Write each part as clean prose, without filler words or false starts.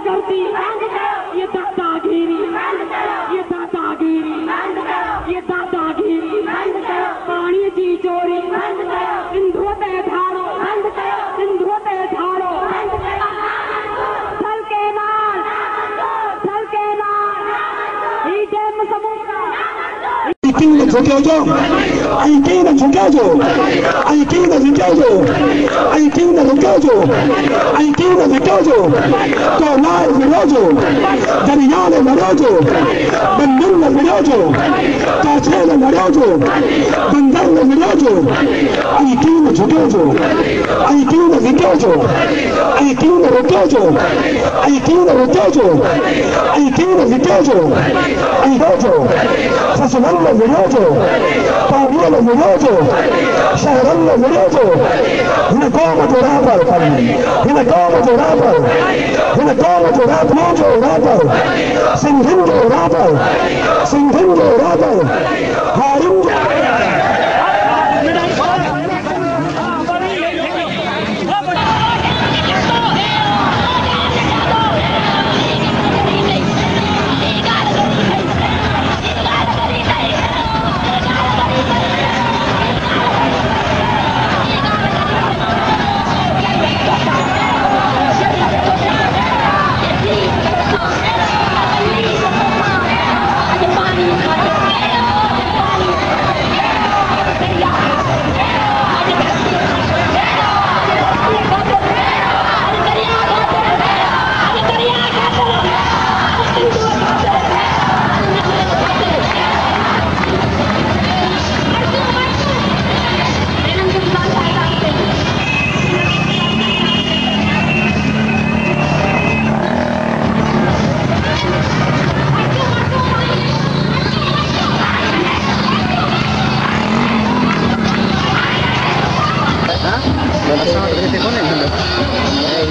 करती ये दादागिरी, ये दादागिरी, ये दादागिरी, पानी की चोरी, सिंधु ते धारो, सिंधु ते धारो, थल के नाल, ही डेम समुद्र। Aitinho झुकेजो, aitinho झुकेजो, aitinho झुकेजो, aitinho झुकेजो, aitinho झुकेजो, तो लाए विरोजो, दरियाने विरोजो, बंदर में विरोजो, काछे में विरोजो, बंदर में विरोजो, aitinho झुकेजो, aitinho झुकेजो, aitinho झुकेजो, aitinho झुकेजो, aitinho झुकेजो, aitinho Sasunan virojo, Pavia virojo, Shaharan virojo, in a coma to rapper, in a coma to rapper, in a coma to rapper, sing him to rapper, sing him to rapper, Harim.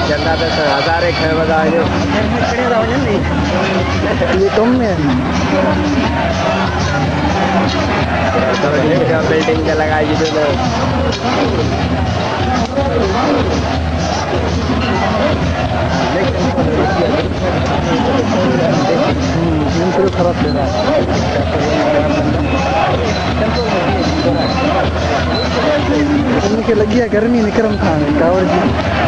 झंडा पे 1000 है बता जो ये तुम में building के लगाई जो खराब दे रहा है उनके लगी है गर्मी निक्रम खाने कावड़ जी